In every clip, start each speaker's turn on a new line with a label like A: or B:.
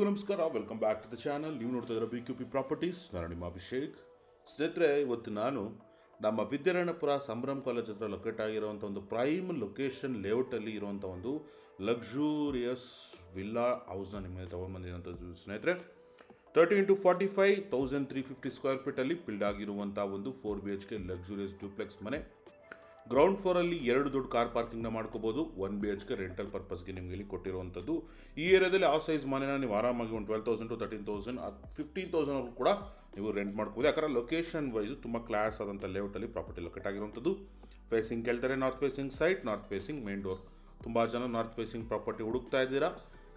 A: ಎಲ್ರಿಗೂ ನಮಸ್ಕಾರ. Welcome back to the channel. ನೀವು ನೋಡ್ತಾ ಇದ್ದೀರಾ BQP ಪ್ರಾಪರ್ಟೀಸ್. ನಾನು ನಿಮ್ಮ ಅಭಿಷೇಕ್. ಸ್ನೇಹಿತರೆ, ಇವತ್ತು ನಾನು ನಮ್ಮ ವಿದ್ಯಾರಣ್ಯಪುರ ಸಂಭ್ರಮ್ ಕಾಲೇಜ್ ಹತ್ರ ಲೊಕೇಟ್ ಆಗಿರುವಂಥ ಒಂದು ಪ್ರೈಮ್ ಲೊಕೇಶನ್ ಲೇಔಟಲ್ಲಿ ಇರುವಂಥ ಒಂದು ಲಕ್ಸುರಿಯಸ್ ವಿಲ್ಲಾ ಹೌಸ್ನ ನಿಮಗೆ ತೊಗೊಂಡ್ಬಂದಿರೋಂಥದ್ದು. ಸ್ನೇಹಿತರೆ, 30x45 1350 ಸ್ಕ್ವೇರ್ ಫೀಟಲ್ಲಿ ಬಿಲ್ಡ್ ಆಗಿರುವಂಥ ಒಂದು 4BHK ಲಕ್ಸುರಿಯಸ್ ಡ್ಯೂಪ್ಲೆಕ್ಸ್ ಮನೆ. ಗ್ರೌಂಡ್ ಫ್ಲೋರಲ್ಲಿ 2 ದೊಡ್ಡ ಕಾರ್ ಪಾರ್ಕಿಂಗ್ನ ಮಾಡ್ಕೋಬೋದು. 1BHK ರೆಂಟಲ್ ಪರ್ಪಸ್ಗೆ ನಿಮಗೆ ಇಲ್ಲಿ ಕೊಟ್ಟಿರುವಂಥದ್ದು. ಈ ಏರಿಯಾದಲ್ಲಿ ಆ ಸೈಜ್ ಮನೆನ ನೀವು ಆರಾಮಾಗಿ ಒಂದು 12,000 to 13,000 15,000 ಕೂಡ ನೀವು ರೆಂಟ್ ಮಾಡ್ಬೋದು. ಯಾಕಂದರೆ ಲೊಕೇಶನ್ ವೈಸ್ ತುಂಬ ಕ್ಲಾಸ್ ಆದಂಥ ಲೇಔಟಲ್ಲಿ ಪ್ರಾಪರ್ಟಿ ಲೊಕೇಟ್ ಆಗಿರುವಂಥದ್ದು. ಫೇಸಿಂಗ್ ಕೇಳ್ತಾರೆ north facing site, north facing main door. ತುಂಬ ಜನ ನಾರ್ತ್ ಫೇಸಿಂಗ್ ಪ್ರಾಪರ್ಟಿ ಹುಡುಕ್ತಾ ಇದ್ದೀರಾ,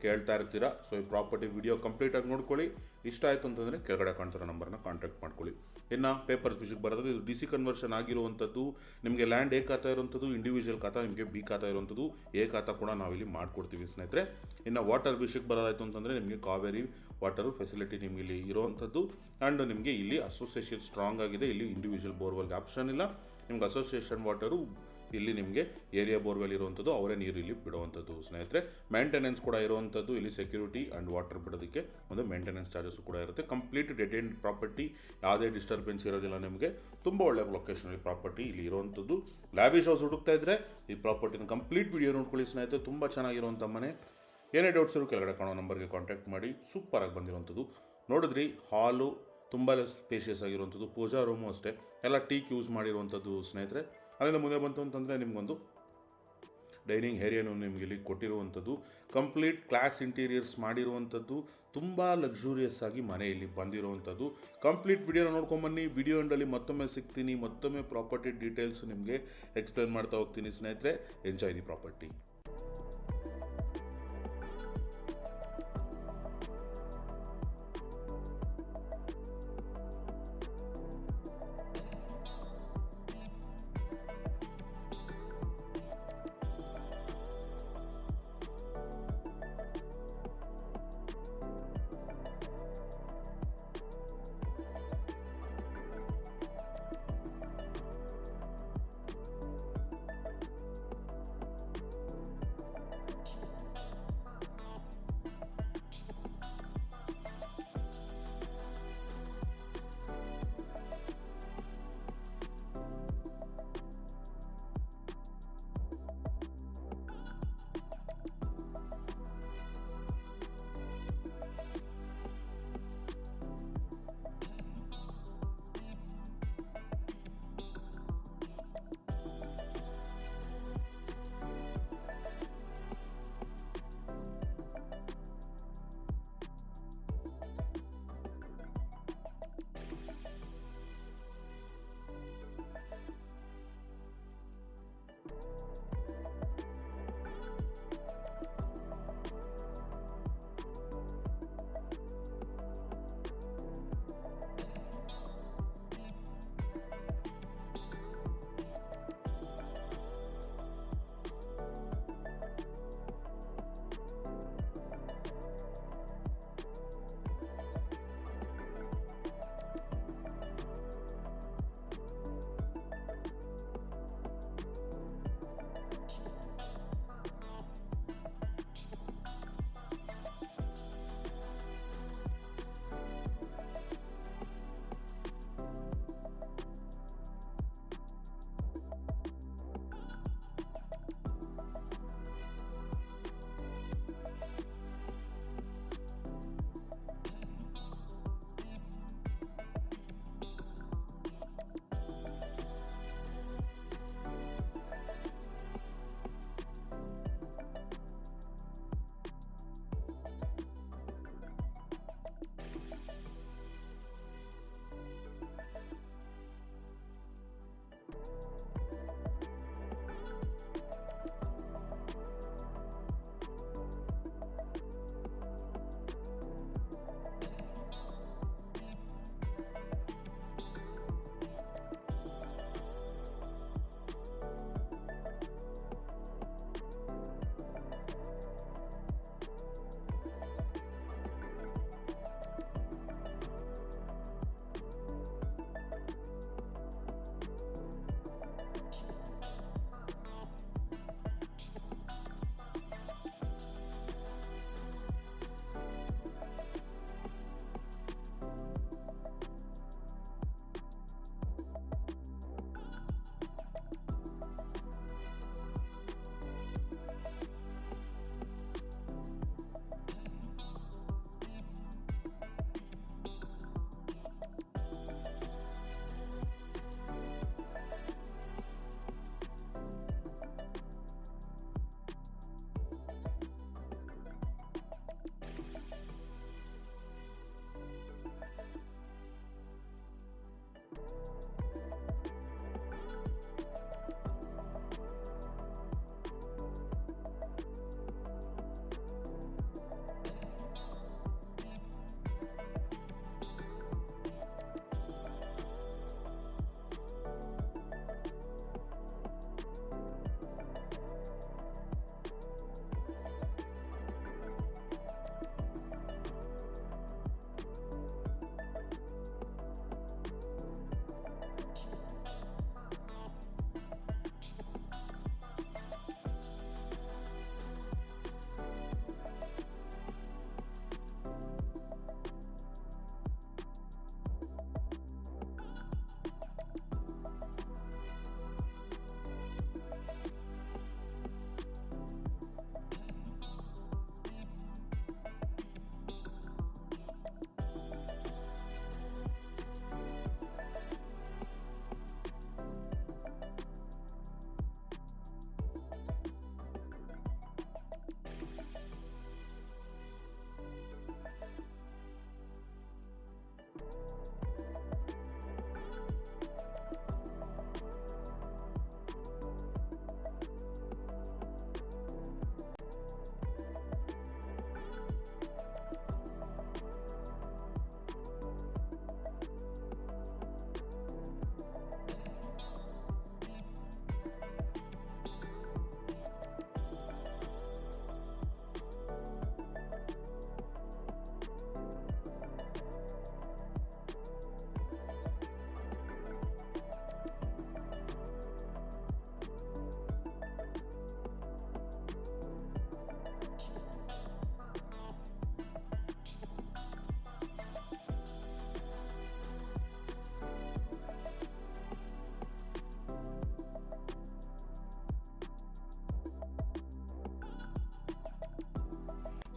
A: ಕೇಳ್ತಾ ಇರ್ತೀರಾ. ಸೊ ಈ ಪ್ರಾಪರ್ಟಿ ವಿಡಿಯೋ ಕಂಪ್ಲೀಟಾಗಿ ನೋಡ್ಕೊಳ್ಳಿ. ಇಷ್ಟ ಆಯಿತು ಅಂತಂದರೆ ಕೆಳಗಡೆ ಕಾಣ್ತಿರೋ ನಂಬರ್ನ ಕಾಂಟ್ಯಾಕ್ಟ್ ಮಾಡ್ಕೊಳ್ಳಿ. ಇನ್ನು ಪೇಪರ್ಸ್ ವಿಷಯಕ್ಕೆ ಬರೋದು, ಇದು DC ಕನ್ವರ್ಷನ್ ಆಗಿರುವಂಥದ್ದು. ನಿಮಗೆ ಲ್ಯಾಂಡ್ A ಖಾತಾ ಇರುವಂಥದ್ದು, ಇಂಡಿವಿಜುವಲ್ ಖಾತಾ ನಿಮಗೆ B ಖಾತಾ ಇರುವಂಥದ್ದು. A ಖಾತಾ ಕೂಡ ನಾವಿಲ್ಲಿ ಮಾಡ್ಕೊಡ್ತೀವಿ ಸ್ನೇಹಿತರೆ. ಇನ್ನು ವಾಟರ್ ವಿಷಯಕ್ಕೆ ಬರೋದಾಯಿತು ಅಂತಂದರೆ ನಿಮಗೆ ಕಾವೇರಿ ವಾಟರು ಫೆಸಿಲಿಟಿ ನಿಮಗೆ ಇಲ್ಲಿ ಇರುವಂಥದ್ದು. ಆ್ಯಂಡ್ ನಿಮಗೆ ಇಲ್ಲಿ ಅಸೋಸಿಯೇಷನ್ ಸ್ಟ್ರಾಂಗ್ ಆಗಿದೆ. ಇಲ್ಲಿ ಇಂಡಿವಿಜುವಲ್ ಬೋರ್ವೆಲ್ಗೆ ಆಪ್ಷನ್ ಇಲ್ಲ. ನಿಮ್ಗೆ ಅಸೋಸಿಯೇಷನ್ ವಾಟರು ಇಲ್ಲಿ ನಿಮಗೆ ಏರಿಯಾ ಬೋರ್ವೆಲ್ ಇರುವಂಥದ್ದು, ಅವರೇ ನೀರು ಇಲ್ಲಿ ಬಿಡುವಂಥದ್ದು. ಸ್ನೇಹಿತರೆ, ಮೇಂಟೆನೆನ್ಸ್ ಕೂಡ ಇರುವಂಥದ್ದು. ಇಲ್ಲಿ ಸೆಕ್ಯೂರಿಟಿ ಆ್ಯಂಡ್ ವಾಟರ್ ಬಿಡೋದಕ್ಕೆ ಒಂದು ಮೇಂಟೆನೆನ್ಸ್ ಚಾರ್ಜಸ್ ಕೂಡ ಇರುತ್ತೆ. ಕಂಪ್ಲೀಟ್ ಡೆಡ್ ಎಂಡ್ ಪ್ರಾಪರ್ಟಿ, ಯಾವುದೇ ಡಿಸ್ಟರ್ಬೆನ್ಸ್ ಇರೋದಿಲ್ಲ. ನಿಮಗೆ ತುಂಬ ಒಳ್ಳೆಯ ಲೊಕೇಶನಲ್ಲಿ ಪ್ರಾಪರ್ಟಿ ಇಲ್ಲಿ ಇರುವಂಥದ್ದು. ಲ್ಯಾವಿಶ್ ಹೌಸ್ ಹುಡುಕ್ತಾ ಇದ್ದರೆ ಈ ಪ್ರಾಪರ್ಟಿನ ಕಂಪ್ಲೀಟ್ ವಿಡಿಯೋ ನೋಡ್ಕೊಳ್ಳಿ ಸ್ನೇಹಿತರೆ. ತುಂಬ ಚೆನ್ನಾಗಿರುವಂಥ ಮನೆ. ಏನೇ ಡೌಟ್ಸ್ ಇರೋ ಕೆಳಗಡೆ ಕಾಣೋ ನಂಬರ್ಗೆ ಕಾಂಟ್ಯಾಕ್ಟ್ ಮಾಡಿ. ಸೂಪರಾಗಿ ಬಂದಿರುವಂಥದ್ದು. ನೋಡಿದ್ರಿ, ಹಾಲು ತುಂಬ ಸ್ಪೇಷಿಯಸ್ ಆಗಿರುವಂಥದ್ದು. ಪೂಜಾ ರೂಮು ಅಷ್ಟೇ ಎಲ್ಲ ಟೀಕ್ ಯೂಸ್ ಮಾಡಿರುವಂಥದ್ದು ಸ್ನೇಹಿತರೆ. ಅಲ್ಲಿಂದ ಮುಂದೆ ಬಂತು ಅಂತಂದರೆ ನಿಮಗೊಂದು ಡೈನಿಂಗ್ ಏರಿಯಾನು ನಿಮಗೆ ಇಲ್ಲಿ ಕೊಟ್ಟಿರುವಂಥದ್ದು. ಕಂಪ್ಲೀಟ್ ಕ್ಲಾಸ್ ಇಂಟೀರಿಯರ್ಸ್ ಮಾಡಿರುವಂಥದ್ದು. ತುಂಬ ಲಕ್ಸುರಿಯಸ್ ಆಗಿ ಮನೆ ಇಲ್ಲಿ ಬಂದಿರುವಂಥದ್ದು. ಕಂಪ್ಲೀಟ್ ವಿಡಿಯೋನ ನೋಡ್ಕೊಂಬನ್ನಿ. ವಿಡಿಯೋ ಎಂಡಲ್ಲಿ ಮತ್ತೊಮ್ಮೆ ಸಿಗ್ತೀನಿ. ಮತ್ತೊಮ್ಮೆ ಪ್ರಾಪರ್ಟಿ ಡೀಟೇಲ್ಸ್ ನಿಮಗೆ ಎಕ್ಸ್ಪ್ಲೇನ್ ಮಾಡ್ತಾ ಹೋಗ್ತೀನಿ ಸ್ನೇಹಿತರೆ. Enjoy the property.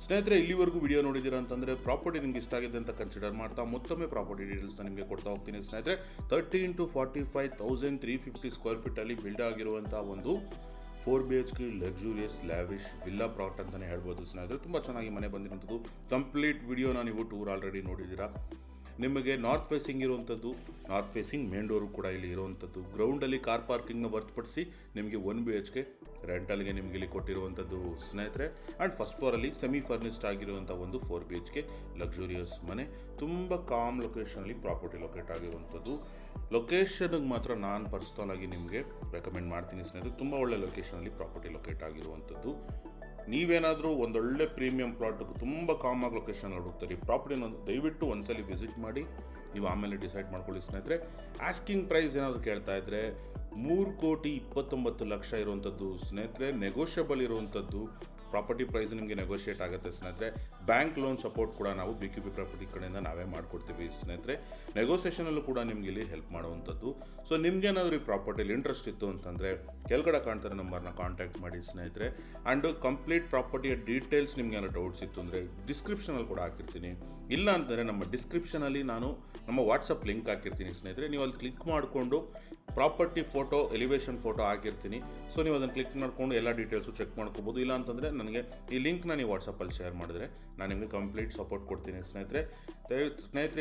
A: ಸ್ನೇಹಿತರೆ, ಇಲ್ಲಿವರೆಗೂ ವಿಡಿಯೋ ನೋಡಿದ್ದೀರಾ ಅಂತಂದರೆ ಪ್ರಾಪರ್ಟಿ ನಿಮ್ಗೆ ಇಷ್ಟ ಆಗಿದೆ ಅಂತ ಕನ್ಸಿಡರ್ ಮಾಡ್ತಾ ಮತ್ತೊಮ್ಮೆ ಪ್ರಾಪರ್ಟಿ ಡೀಟೇಲ್ಸ್ನ ನಿಮಗೆ ಕೊಡ್ತಾ ಹೋಗ್ತೀನಿ ಸ್ನೇಹಿತರೆ. 30 × 45,350 ಸ್ಕ್ವೇರ್ ಫೀಟಲ್ಲಿ ಬಿಲ್ಡ್ ಆಗಿರುವಂಥ ಒಂದು 4BHK ಲಕ್ಸುರಿಯಸ್ ಲ್ಯಾವಿಶ್ ವಿಲ್ಲಾ ಪ್ರಾಟ್ ಅಂತಲೇ ಹೇಳ್ಬೋದು ಸ್ನೇಹಿತರೆ. ತುಂಬ ಚೆನ್ನಾಗಿ ಮನೆ ಬಂದಿರುವಂಥದ್ದು. ಕಂಪ್ಲೀಟ್ ವಿಡಿಯೋನ ನೀವು ಟೂರ್ ಆಲ್ರೆಡಿ ನೋಡಿದ್ದೀರಾ. ನಿಮಗೆ ನಾರ್ತ್ ಫೇಸಿಂಗ್ ಇರುವಂಥದ್ದು, ನಾರ್ತ್ ಫೇಸಿಂಗ್ ಮೇನ್ ಡೋರು ಕೂಡ ಇಲ್ಲಿ ಇರುವಂಥದ್ದು. ಗ್ರೌಂಡಲ್ಲಿ ಕಾರ್ ಪಾರ್ಕಿಂಗ್ನ ಹೊರತುಪಡಿಸಿ ನಿಮಗೆ 1BHK ರೆಂಟಲ್ಗೆ ನಿಮಗೆ ಇಲ್ಲಿ ಕೊಟ್ಟಿರುವಂಥದ್ದು ಸ್ನೇಹಿತರೆ. ಆ್ಯಂಡ್ ಫಸ್ಟ್ ಫ್ಲೋರಲ್ಲಿ ಸೆಮಿ ಫರ್ನಿಸ್ಡ್ ಆಗಿರುವಂಥ ಒಂದು 4BHK ಲಕ್ಸುರಿಯಸ್ ಮನೆ. ತುಂಬ ಕಾಮ್ ಲೊಕೇಶನಲ್ಲಿ ಪ್ರಾಪರ್ಟಿ ಲೊಕೇಟ್ ಆಗಿರುವಂಥದ್ದು. ಲೊಕೇಶನ್ಗೆ ಮಾತ್ರ ನಾನು ಪರ್ಸ್ನಲ್ ಆಗಿ ನಿಮಗೆ ರೆಕಮೆಂಡ್ ಮಾಡ್ತೀನಿ ಸ್ನೇಹಿತರೆ. ತುಂಬ ಒಳ್ಳೆ ಲೊಕೇಶನಲ್ಲಿ ಪ್ರಾಪರ್ಟಿ ಲೊಕೇಟ್ ಆಗಿರುವಂಥದ್ದು. ನೀವೇನಾದರೂ ಒಂದೊಳ್ಳೆ ಪ್ರೀಮಿಯಂ ಪ್ಲಾಟ್ ತುಂಬ ಕಾಮಾಗಿ ಲೊಕೇಶನ್ ಹುಡುಕ್ತೀರಿ, ಪ್ರಾಪರ್ಟಿನ ದಯವಿಟ್ಟು ಒಂದ್ಸಲಿ ವಿಸಿಟ್ ಮಾಡಿ, ನೀವು ಆಮೇಲೆ ಡಿಸೈಡ್ ಮಾಡ್ಕೊಳ್ಳಿ ಸ್ನೇಹಿತರೆ. ಆಸ್ಕಿಂಗ್ ಪ್ರೈಸ್ ಏನಾದರೂ ಕೇಳ್ತಾ ಇದ್ದರೆ 3,29,00,000 ಇರುವಂಥದ್ದು ಸ್ನೇಹಿತರೆ. ನೆಗೋಷಿಯಬಲ್ ಇರುವಂಥದ್ದು. ಪ್ರಾಪರ್ಟಿ ಪ್ರೈಸ್ ನಿಮಗೆ ನೆಗೋಷಿಯೇಟ್ ಆಗುತ್ತೆ ಸ್ನೇಹಿತರೆ. ಬ್ಯಾಂಕ್ ಲೋನ್ ಸಪೋರ್ಟ್ ಕೂಡ ನಾವು BQP ಪ್ರಾಪರ್ಟಿ ಕಡೆಯಿಂದ ನಾವೇ ಮಾಡಿಕೊಡ್ತೀವಿ ಸ್ನೇಹಿತರೆ. ನೆಗೋಸಿಯೇಷನಲ್ಲೂ ಕೂಡ ನಿಮಗೆ ಇಲ್ಲಿ ಹೆಲ್ಪ್ ಮಾಡುವಂಥದ್ದು. ಸೊ ನಿಮ್ಗೇನಾದರೂ ಈ ಪ್ರಾಪರ್ಟಿಲಿ ಇಂಟ್ರೆಸ್ಟ್ ಇತ್ತು ಅಂತಂದರೆ ಕೆಳಗಡೆ ಕಾಣ್ತಾರೆ ನಂಬರ್ನ ಕಾಂಟ್ಯಾಕ್ಟ್ ಮಾಡಿ ಸ್ನೇಹಿತರೆ. ಆ್ಯಂಡ್ ಕಂಪ್ಲೀಟ್ ಪ್ರಾಪರ್ಟಿಯ ಡೀಟೇಲ್ಸ್ ನಿಮ್ಗೆ ಏನಾದ್ರು ಡೌಟ್ಸ್ ಇತ್ತು ಅಂದರೆ ಡಿಸ್ಕ್ರಿಪ್ಷನಲ್ಲಿ ಕೂಡ ಹಾಕಿರ್ತೀನಿ. ಇಲ್ಲ ಅಂತಂದರೆ ನಮ್ಮ ಡಿಸ್ಕ್ರಿಪ್ಷನಲ್ಲಿ ನಾನು ನಮ್ಮ ವಾಟ್ಸಪ್ ಲಿಂಕ್ ಹಾಕಿರ್ತೀನಿ ಸ್ನೇಹಿತರೆ. ನೀವು ಅಲ್ಲಿ ಕ್ಲಿಕ್ ಮಾಡಿಕೊಂಡು ಪ್ರಾಪರ್ಟಿ ಫೋಟೋ, ಎಲಿವೇಷನ್ ಫೋಟೋ ಹಾಕಿರ್ತೀನಿ. ಸೊ ನೀವು ಅದನ್ನು ಕ್ಲಿಕ್ ಮಾಡಿಕೊಂಡು ಎಲ್ಲ ಡೀಟೇಲ್ಸು ಚೆಕ್ ಮಾಡ್ಕೋಬೋದು. ಇಲ್ಲ ಅಂತಂದರೆ ನನಗೆ ಈ ಲಿಂಕ್ನ ನೀವು ವಾಟ್ಸಪ್ಪಲ್ಲಿ ಶೇರ್ ಮಾಡಿದ್ರೆ ನಾನು ನಿಮಗೆ ಕಂಪ್ಲೀಟ್ ಸಪೋರ್ಟ್ ಕೊಡ್ತೀನಿ ಸ್ನೇಹಿತರೆ.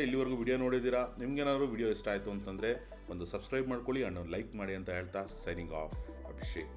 A: ಇಲ್ಲಿವರೆಗೂ ವಿಡಿಯೋ ನೋಡಿದ್ದೀರಾ. ನಿಮ್ಗೇನಾದ್ರು ವಿಡಿಯೋ ಇಷ್ಟ ಆಯಿತು ಅಂತಂದರೆ ಒಂದು ಸಬ್ಸ್ಕ್ರೈಬ್ ಮಾಡ್ಕೊಳ್ಳಿ, ಅಂಡ್ ಲೈಕ್ ಮಾಡಿ ಅಂತ ಹೇಳ್ತಾ ಸೈನಿಂಗ್ ಆಫ್, ಅಭಿಷೇಕ್.